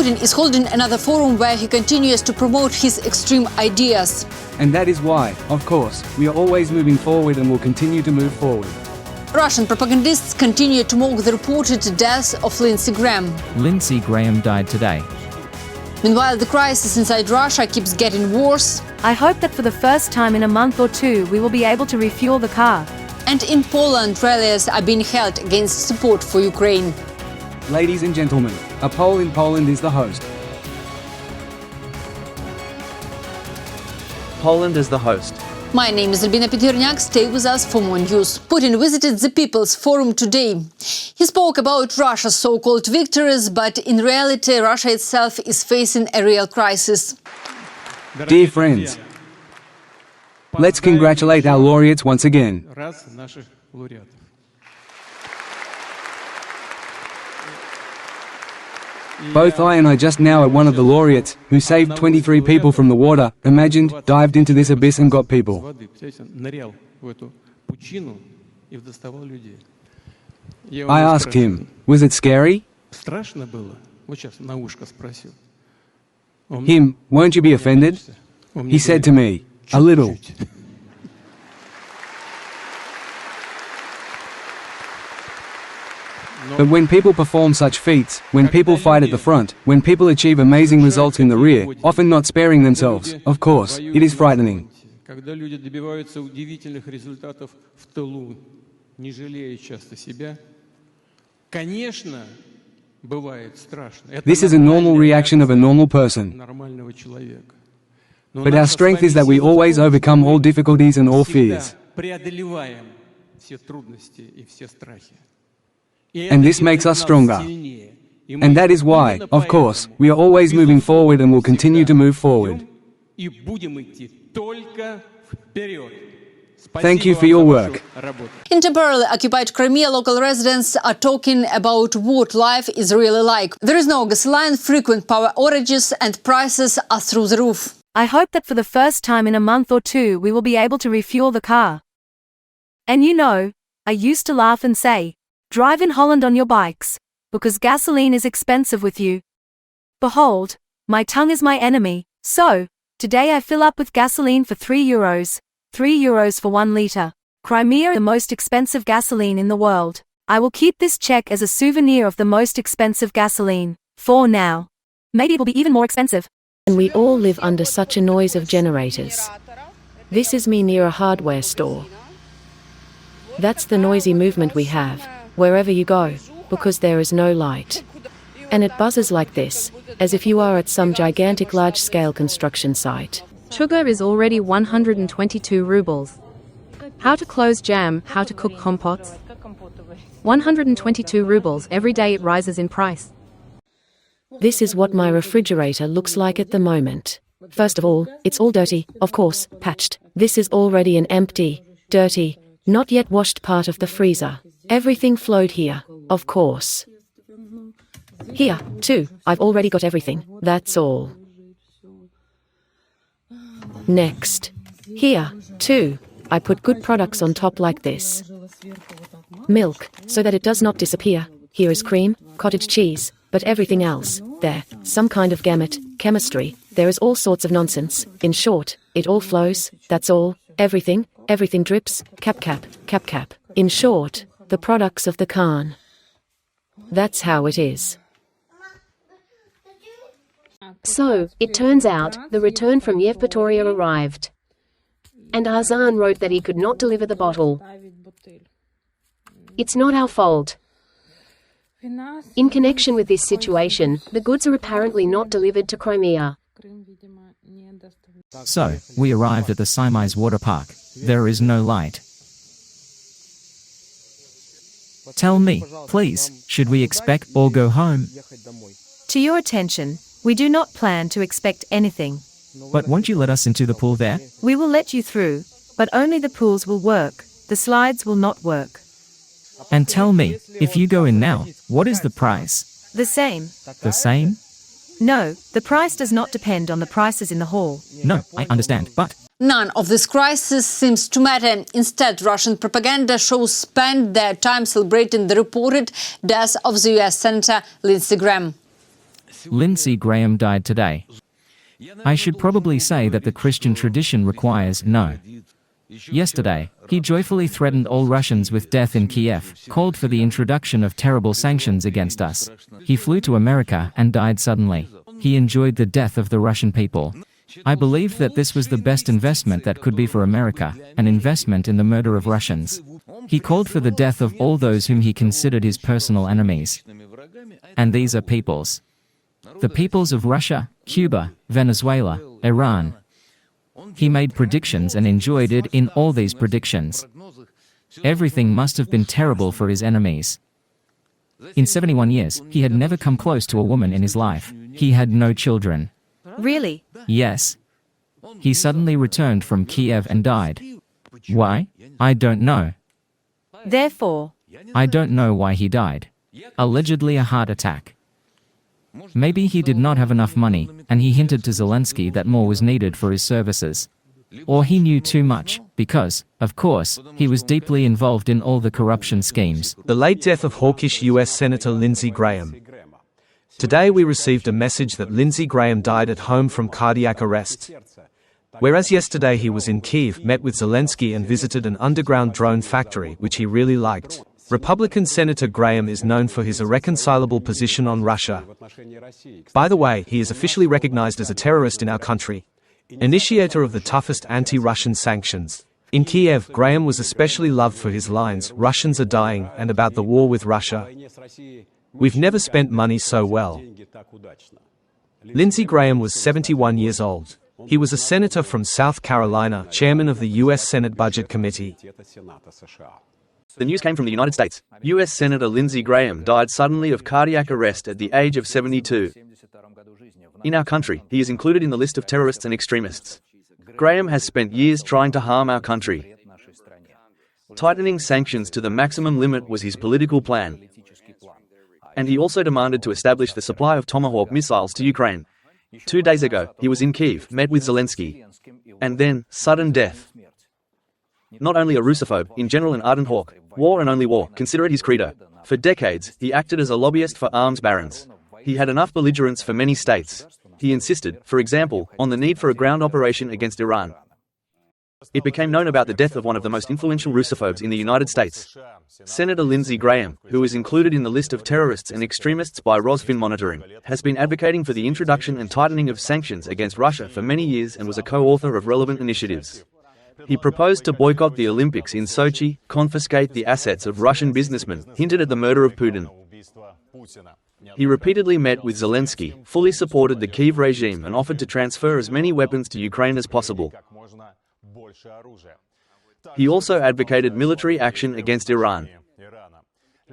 Putin is holding another forum where he continues to promote his extreme ideas. And that is why, of course, we are always moving forward and will continue to move forward. Russian propagandists continue to mock the reported death of Lindsey Graham. Lindsey Graham died today. Meanwhile, the crisis inside Russia keeps getting worse. I hope that for the first time in a month or two, we will be able to refuel the car. And in Poland, rallies are being held against support for Ukraine. Ladies and gentlemen, a Pole in Poland is the host. Poland is the host. My name is Albina Pidhirniak. Stay with us for more news. Putin visited the People's Forum today. He spoke about Russia's so-called victories, but in reality, Russia itself is facing a real crisis. Dear friends, let's congratulate our laureates once again. Both I just now at one of the laureates, who saved 23 people from the water, imagined, dived into this abyss and got people. I asked him, was it scary? Him, won't you be offended? He said to me, a little. But when people perform such feats, when people fight at the front, when people achieve amazing results in the rear, often not sparing themselves, of course, it is frightening. This is a normal reaction of a normal person. But our strength is that we always overcome all difficulties and all fears. And this makes us stronger. And that is why, of course, we are always moving forward and will continue to move forward. Thank you for your work. In temporarily occupied Crimea, local residents are talking about what life is really like. There is no gasoline, frequent power outages, and prices are through the roof. I hope that for the first time in a month or two, we will be able to refuel the car. And you know, I used to laugh and say, drive in Holland on your bikes, because gasoline is expensive with you. Behold, my tongue is my enemy, so, today I fill up with gasoline for €3. €3 for 1 litre. Crimea, the most expensive gasoline in the world. I will keep this check as a souvenir of the most expensive gasoline, for now. Maybe it will be even more expensive. And we all live under such a noise of generators. This is me near a hardware store. That's the noisy movement we have, wherever you go, because there is no light. And it buzzes like this, as if you are at some gigantic large-scale construction site. Sugar is already 122 rubles. How to close jam, how to cook compots. 122 rubles every day it rises in price. This is what my refrigerator looks like at the moment. First of all, it's all dirty, of course, patched. This is already an empty, dirty, not yet washed part of the freezer. Everything flowed here, of course. Here, too, I've already got everything, that's all. Next. Here, too, I put good products on top like this. Milk, so that it does not disappear. Here is cream, cottage cheese, but everything else, there, some kind of gamut, chemistry, there is all sorts of nonsense. In short, it all flows, that's all, everything drips, cap. In short, the products of the Khan. That's how it is. So, it turns out, the return from Yevpatoria arrived. And Arzan wrote that he could not deliver the bottle. It's not our fault. In connection with this situation, the goods are apparently not delivered to Crimea. So, we arrived at the Simais water park. There is no light. Tell me, please, should we expect or go home? To your attention, we do not plan to expect anything. But won't you let us into the pool there? We will let you through, but only the pools will work, the slides will not work. And tell me, if you go in now, what is the price? The same. The same? No, the price does not depend on the prices in the hall. No, I understand, but... None of this crisis seems to matter. Instead, Russian propaganda shows spend their time celebrating the reported death of the US Senator Lindsey Graham. Lindsey Graham died today. I should probably say that the Christian tradition requires no. Yesterday, he joyfully threatened all Russians with death in Kiev, called for the introduction of terrible sanctions against us. He flew to America and died suddenly. He enjoyed the death of the Russian people. I believe that this was the best investment that could be for America, an investment in the murder of Russians. He called for the death of all those whom he considered his personal enemies. And these are peoples. The peoples of Russia, Cuba, Venezuela, Iran. He made predictions and enjoyed it in all these predictions. Everything must have been terrible for his enemies. In 71 years, he had never come close to a woman in his life. He had no children. Really? Yes. He suddenly returned from Kiev and died. Why? I don't know. Therefore, I don't know why he died. Allegedly a heart attack. Maybe he did not have enough money, and he hinted to Zelensky that more was needed for his services. Or he knew too much, because, of course, he was deeply involved in all the corruption schemes. The late death of hawkish US Senator Lindsey Graham. Today we received a message that Lindsey Graham died at home from cardiac arrest. Whereas yesterday he was in Kyiv, met with Zelensky and visited an underground drone factory, which he really liked. Republican Senator Graham is known for his irreconcilable position on Russia. By the way, he is officially recognized as a terrorist in our country, initiator of the toughest anti-Russian sanctions. In Kiev, Graham was especially loved for his lines, "Russians are dying," and about the war with Russia. "We've never spent money so well." Lindsey Graham was 71 years old. He was a senator from South Carolina, chairman of the U.S. Senate Budget Committee. The news came from the United States. U.S. Senator Lindsey Graham died suddenly of cardiac arrest at the age of 72. In our country, he is included in the list of terrorists and extremists. Graham has spent years trying to harm our country. Tightening sanctions to the maximum limit was his political plan. And he also demanded to establish the supply of Tomahawk missiles to Ukraine. 2 days ago, he was in Kyiv, met with Zelensky. And then, sudden death. Not only a Russophobe, in general an ardent hawk, war and only war, consider it his credo. For decades, he acted as a lobbyist for arms barons. He had enough belligerence for many states. He insisted, for example, on the need for a ground operation against Iran. It became known about the death of one of the most influential Russophobes in the United States. Senator Lindsey Graham, who is included in the list of terrorists and extremists by Rosfin Monitoring, has been advocating for the introduction and tightening of sanctions against Russia for many years and was a co-author of relevant initiatives. He proposed to boycott the Olympics in Sochi, confiscate the assets of Russian businessmen, hinted at the murder of Putin. He repeatedly met with Zelensky, fully supported the Kyiv regime and offered to transfer as many weapons to Ukraine as possible. He also advocated military action against Iran.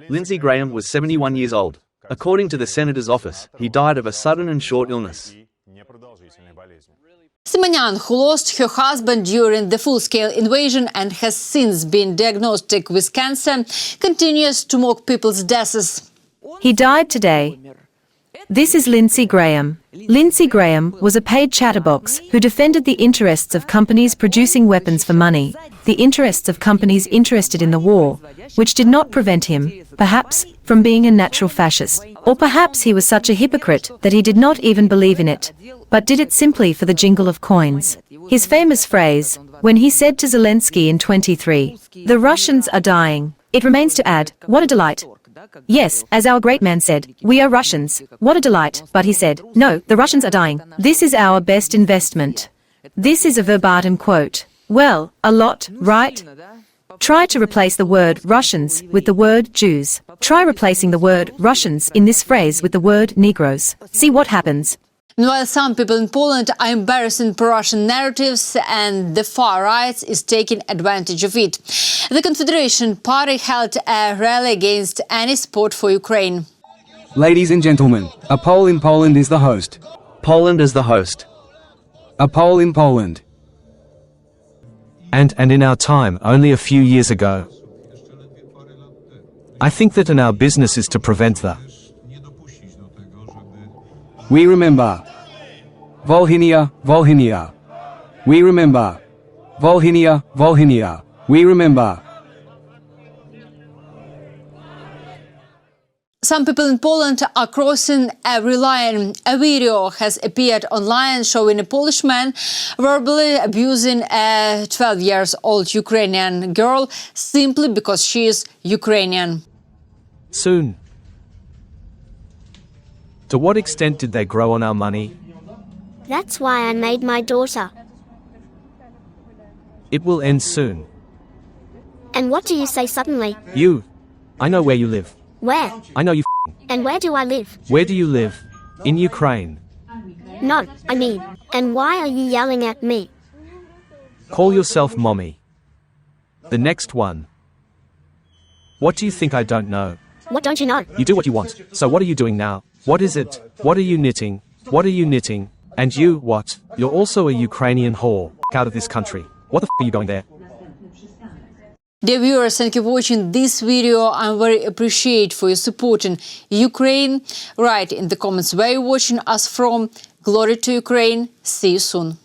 Lindsey Graham was 71 years old. According to the senator's office, he died of a sudden and short illness. Simonyan, who lost her husband during the full-scale invasion and has since been diagnosed with cancer, continues to mock people's deaths. he died today. This is Lindsey Graham. Lindsey Graham was a paid chatterbox who defended the interests of companies producing weapons for money, the interests of companies interested in the war, which did not prevent him, perhaps, from being a natural fascist. Or perhaps he was such a hypocrite that he did not even believe in it, but did it simply for the jingle of coins. His famous phrase, when he said to Zelensky in 23, "The Russians are dying," it remains to add, "What a delight." Yes, as our great man said, "We are Russians, what a delight," but he said, "No, the Russians are dying. This is our best investment." This is a verbatim quote. Well, a lot, right? Try to replace the word Russians with the word Jews. Try replacing the word Russians in this phrase with the word Negroes. See what happens. Meanwhile, some people in Poland are embarrassing pro-Russian narratives and the far right is taking advantage of it. The Confederation Party held a rally against any support for Ukraine. Ladies and gentlemen, a poll in Poland is the host. Poland as the host. A poll in Poland. And in our time, only a few years ago. I think that in our business is to prevent the We remember. Volhynia, Volhynia. We remember. Volhynia, Volhynia. We remember. Some people in Poland are crossing every line. A video has appeared online showing a Polish man verbally abusing a 12-year-old Ukrainian girl simply because she is Ukrainian. Soon. To what extent did they grow on our money? That's why I made my daughter. It will end soon. And what do you say suddenly? You. I know where you live. Where? I know you. And where do I live? Where do you live? In Ukraine. No, I mean, and why are you yelling at me? Call yourself mommy. The next one. What do you think I don't know? What don't you know? You do what you want. So what are you doing now? What is it? What are you knitting? What are you knitting? And you, what? You're also a Ukrainian whore. Out of this country. What the f are you going there? Dear viewers, thank you for watching this video. I'm very appreciative for your support in Ukraine. Write in the comments where you're watching us from. Glory to Ukraine. See you soon.